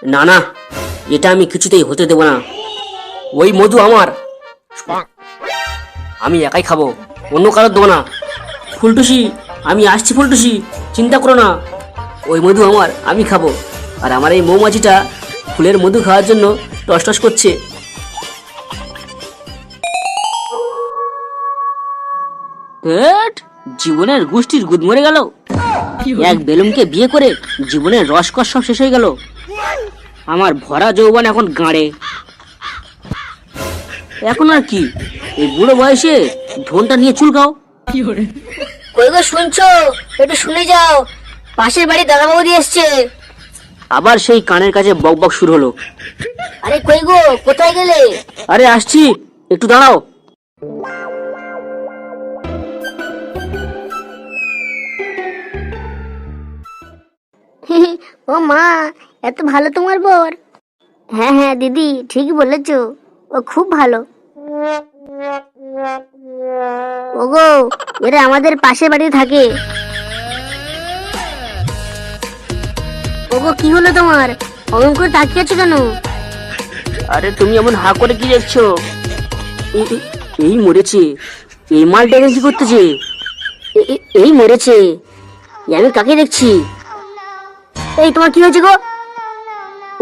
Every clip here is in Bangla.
না না, এটা আমি কিছুতেই হতে দেব না। ওই মধু আমার, আমি একাই খাবো, অন্য কারোর দেবো না। ফুলটুসি, আমি আসছি ফুলটুসি, চিন্তা করো না। ওই মধু আমার, আমি খাবো। আর আমার এই মৌমাছিটা ফুলের মধু খাওয়ার জন্য টস টস করছে। ধ্যাৎ, জীবনের গোষ্ঠীর গুদ মরে গেল। এক বেলুমকে বিয়ে করে জীবনের রসকস সব শেষ হয়ে গেল। আমার ভরা যৌবন এখন গাঁড়ে। এখন আর কি, এই বুড়ো বয়সে ধনটা নিয়ে চুলকাও। কই গো শুনছো? একটু শুনে যাও, পাশের বাড়ি দাদা বৌদি এসছে। আবার সেই কানের কাছে বক বক শুরু হলো। আরে কই গো, কোথায় গেলে? আরে আসছি, একটু দাঁড়াও। ও মা, এত ভালো তোমার বর? হ্যাঁ হ্যাঁ দিদি, ঠিকই বলেছো, ও খুব ভালো। ওগো, এরা আমাদের পাশের বাড়িতে থাকে। ওগো, কি হলো তোমার? অমন করে তাকিয়ে আছো কেন? আরে তুমি এমন হা করে কি দেখছো? এই মরেছে, এই মালটা এখানে কি করতেছে? এই মরেছে, আমি কাকে দেখছি? এই তোমার কি হয়েছে গো?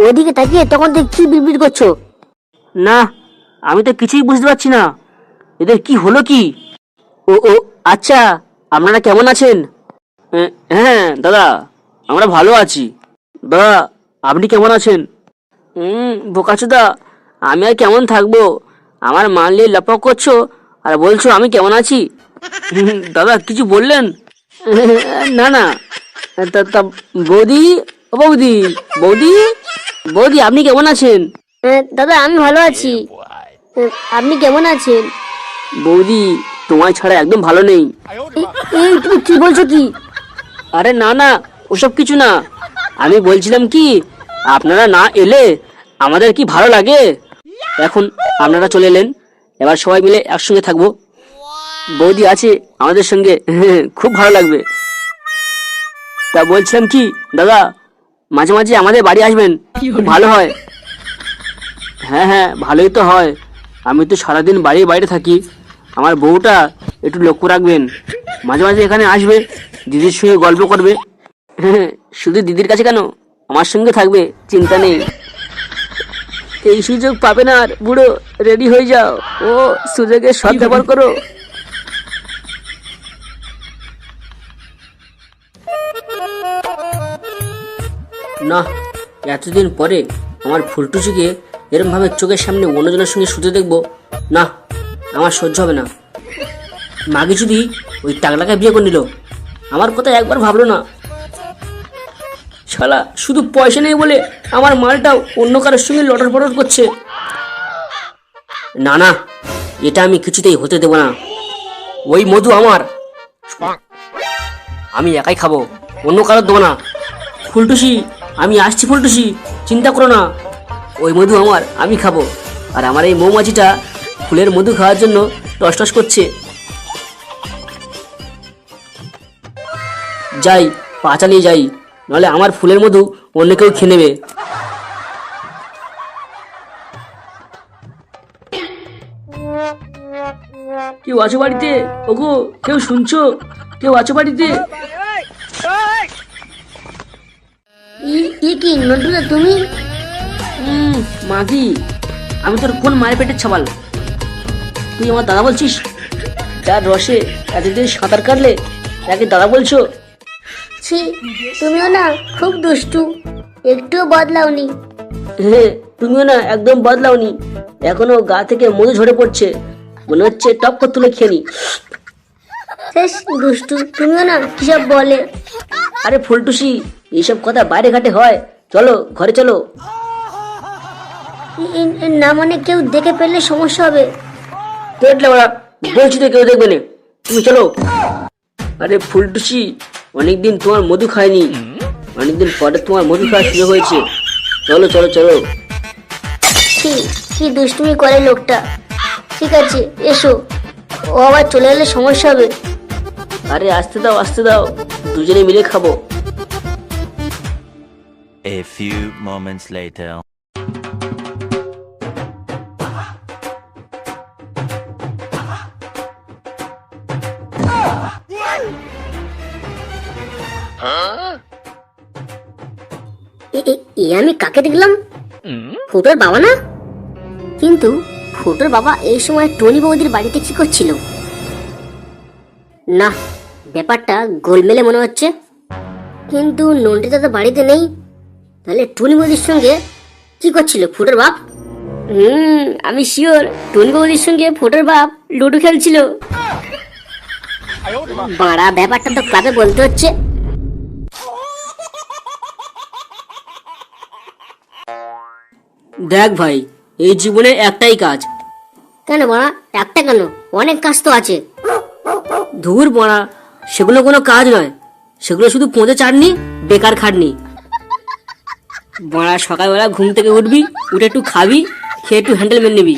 ওদিকে তাকিয়ে তখন থেকে কি বিড়বিড় করছো? না, আমি তো কিছুই বুঝতে পারছি না, এদের কি হলো কি? ও ও আচ্ছা, আপনারা কেমন আছেন? হ্যাঁ দাদা, আমরা ভালো আছি। দাদা, আপনি কেমন আছেন? বোকাচোদা, আমি আর কেমন থাকবো? আমার মান নিয়ে লপক করছো আর বলছো আমি কেমন আছি? দাদা কিছু বললেন? না না, তা বৌদি, ও বৌদি, বৌদি, বৌদি আপনি কেমন আছেন? দাদা আমি ভালো আছি, আপনি কেমন আছেন? বৌদি তোমায় ছাড়া একদম ভালো নেই। এই তুমি কি বলছো কি? আরে না না, ওসব কিছু না। আমি বলছিলাম কি, আপনারা না এলে আমাদের কি ভালো লাগে। এখন আপনারা চলে এলেন, এবার সবাই মিলে একসঙ্গে থাকবো। বৌদি আছে আমাদের সঙ্গে, খুব ভালো লাগবে। তা বলছিলাম কি দাদা, মাঝে মাঝে আমাদের বাড়ি আসবেন, খুব ভালো হয়। হ্যাঁ হ্যাঁ, ভালোই তো হয়। আমি তো সারাদিন বাড়ির বাইরে থাকি, আমার বউটা একটু লক্ষ্য রাখবেন। মাঝে মাঝে এখানে আসবে, দিদির সঙ্গে গল্প করবে। শুধু দিদির কাছে কেন, আমার সঙ্গে থাকবে, চিন্তা নেই। এই সুযোগ পাবে না আর বুড়ো, রেডি হয়ে যাও। ও সুযোগের সদ্ব্যবহার করো। না, এতদিন পরে আমার ফুলটুচিকে এরকম ভাবে চোখের সামনে অন্যজনের সঙ্গে শুতে দেখবো না, আমার সহ্য হবে না। মাগে যদি ওই টাকলাকে বিয়ে করে নিল, আমার কথা একবার ভাবলো না। শালা শুধু পয়সা নেই বলে আমার মালটাও অন্য কারোর সঙ্গে লটর পটর করছে। না না, এটা আমি কিছুতেই হতে দেব না। ওই মধু আমার, আমি একাই খাবো, অন্য কারোর দেবো না। ফুলটুসি, আমি আসছি ফুলটুসি, চিন্তা করো না। ওই মধু আমার, আমি খাবো। আর আমার এই মৌমাছিটা ফুলের মধু খাওয়ার জন্য টস টস করছে। যাই, পা চালিয়ে যাই, নাহলে আমার ফুলের মধু অন্য কেউ খেয়ে নেবে। কেউ আছো বাড়িতে? ওগো, কেউ শুনছো? কেউ আছো বাড়িতে? কি নটুদা তুমি? মাগি, আমি তোর কোন মায়ের পেটের ছাবাল? তুই আমার দাদা বলছিস? যার রসে এতদিন সাঁতার কাটলে তাকে দাদা বলছো? ছি, তুমিও না খুব দুষ্টু, একটুও বদলাওনি। হ্যাঁ, তুমিও না একদম বদলাওনি, এখনো গা থেকে মধু ঝরে পড়ছে, মনে হচ্ছে টপ করে তুলে খেয়ে নি। শেষ দুষ্টু, তুমিও না কিসব বলে। আরে ফুলটুসি, এইসব কথা বাইরে ঘাটে হয়, চলো ঘরে চলো। না মানে কেউ দেখে ফেললে সমস্যা হবে। দেখলে ওরা, বলছি তো কেউ দেখবে না, তুমি চলো। আরে ফুলটুসি, অনেকদিন তোমার মধু খায়নি, অনেকদিন পরে তোমার মধু খাওয়ার সুযোগ হয়েছে, চলো চলো চলো। কি দুষ্টুমি করে লোকটা। ঠিক আছে এসো, ও আবার চলে এলে সমস্যা হবে। আরে আসতে দাও আসতে দাও, দুজনে মিলে খাবো। A few moments later. আমি কাকে দেখলাম? ফুটোর বাবা না? কিন্তু ফুটোর বাবা এই সময় টনি বৌদির বাড়িতে কি করছিল? না, ব্যাপারটা গোলমেলে মনে হচ্ছে। কিন্তু নন্টিতা তো বাড়িতে নেই, তাহলে টনি বৌদির সঙ্গে কি করছিল ফুটোর বাপ? আমি শিওর টনি বৌদির সঙ্গে ফুটোর বাপ লুডো খেলছিল। বাড়া, ব্যাপারটা তো ক্লাবে বলতে হচ্ছে। দেখ ভাই, এই জীবনে একটাই কাজ। কেন বাড়া, একটা কেন? অনেক কাজ তো আছে। ধুর বড়া, সেগুলো কোনো কাজ নয়, সেগুলো শুধু পোঁদে চাটনি, বেকার খাটনি। বড়া, সকালবেলা ঘুম থেকে উঠবি, উঠে একটু খাবি, খেয়ে একটু হ্যান্ডেল মেরে নিবি।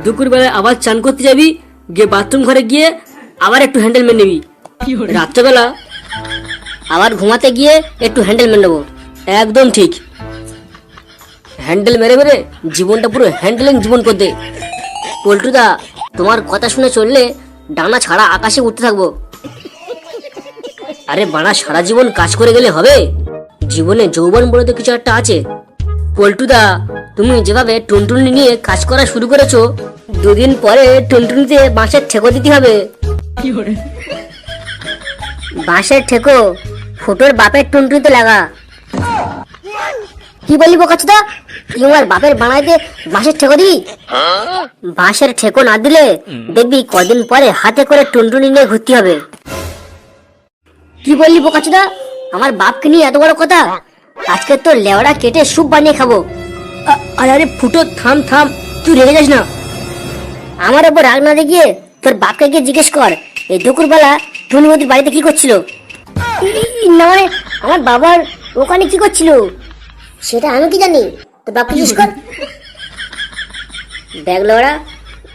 দুপুরবেলায় আবার চান করতে যাবি, গিয়ে বাথরুম ঘরে গিয়ে আবার একটু হ্যান্ডেল মেরে নিবি। রাত্রেবেলা আবার ঘুমাতে গিয়ে একটু হ্যান্ডেল মেরে নেবো। একদম ঠিক, হ্যান্ডেল মেরে মেরে জীবনটা পুরো হ্যান্ডেলিং জীবন করতে। পল্টুদা, তোমার কথা শুনে চললে ডানা ছাড়া আকাশে উঠতে থাকবো। আরে বানা, সারা জীবন কাজ করে গেলে হবে? জীবনে যৌবন বলে তো কিছু একটা আছে। পল্টুদা, তুমি যেভাবে টুনটুনি নিয়ে কাজ করা শুরু করেছো, দুদিন পরে টুনটুনিতে বাঁশের ঠেকো দিতে হবে। বাঁশের ঠেকো ফুটোর বাপের টুনটুনিতে লাগা। কি বললি বোকাচোদা? তুই আমার বাপের বানাইতে বাঁশের ঠেকো দিবি? বাঁশের ঠেকো না দিলে দেখবি কদিন পরে হাতে করে টুনটুনি নিয়ে ঘুরতে হবে। কি বললি বোকাচোদা? আমার বাপকে নিয়ে এত বড় কথা? আজকে তোর লেওড়া কেটে স্যুপ বানিয়ে খাবো। আরে ফুটো, থাম থাম, তুই রেগে যাস না। আমার উপর রাগ না দেখিয়ে তোর বাপকে গিয়ে জিজ্ঞেস কর এই দুপুরবেলা টুনি বৌদির বাড়িতে কি করছিল। না মানে আমার বাবার ওখানে কি করছিল সেটা আমি কি জানি? তোর বাপকে জিজ্ঞেস কর। দেখ লেওড়া,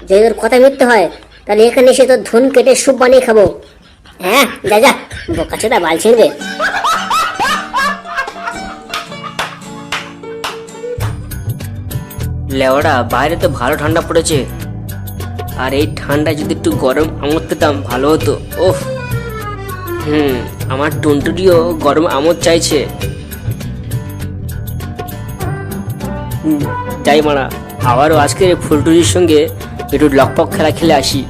যদি তোর কথা মিথ্যে হয় তাহলে এখানে এসে তোর ধন কেটে স্যুপ বানিয়ে খাবো। হ্যাঁ, যা যা, বোকাচোদা বাল ছিঁড়বে। লেওড়া, বাইরে তো ভালো ঠান্ডা পড়েছে, আর এই ঠান্ডায় যদি একটু গরম আমোদ পেতাম ভালো হতো। ওহ, আমার টুনটুনিও গরম আমোদ চাইছে। যাই মারা, আবারও আজকে ফুলটুরির সঙ্গে একটু লকপক খেলা খেলে আসি।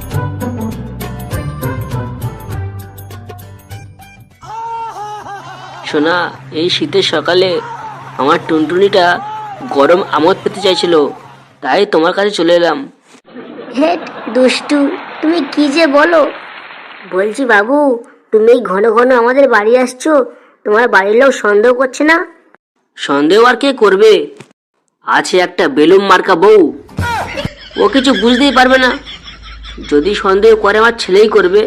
শোনা, এই শীতের সকালে আমার টুনটুনিটা গরম আমোদ পেতে চাইছিল, তাই তোমার কাছে চলে এলাম। হেট দুষ্টু, তুমি কি যে বলো। বলছি বাবু, তুমি ঘন ঘন আমাদের বাড়ি আসছো, তোমার বাড়ির লোক সন্দেহ করছে না? সন্দেহ আর কে করবে? আছে একটা বেলুম মার্কা বউ, ও কিছু বুঝতেই পারবে না। যদি সন্দেহ করে আমার ছেলেই করবে,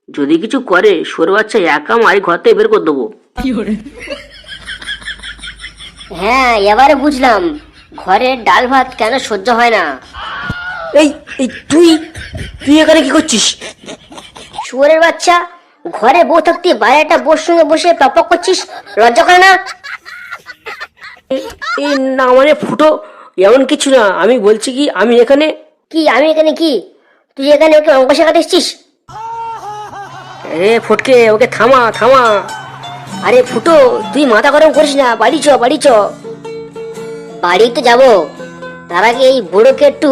যদি কিছু করে সোর বাচ্চা একা মারি ঘর থেকে বের করে দেবো। হ্যাঁ, এবারে বুঝলাম ঘরের ডাল ভাত কেন সহ্য হয় না। এই এই তুই তুই এখানে কি করছিস? শুয়োরের বাচ্চা, ঘরে বউ থাকতে বাইরে একটা বউর সঙ্গে বসে টপক করছিস, লজ্জা করে না? এই না মানে ফুটো, এমন কিছু না, আমি বলছি কি আমি এখানে কি আমি এখানে কি? তুই এখানে ওকে অঙ্ক শেখাতে এসছিস? রে ফটকে, ওকে থামা থামা। আরে ফুটো, তুই মাথা গরম করিস না, বাড়ি চ বাড়ি চ। বাড়ি তো যাবো, তার আগে এই বুড়োকে একটু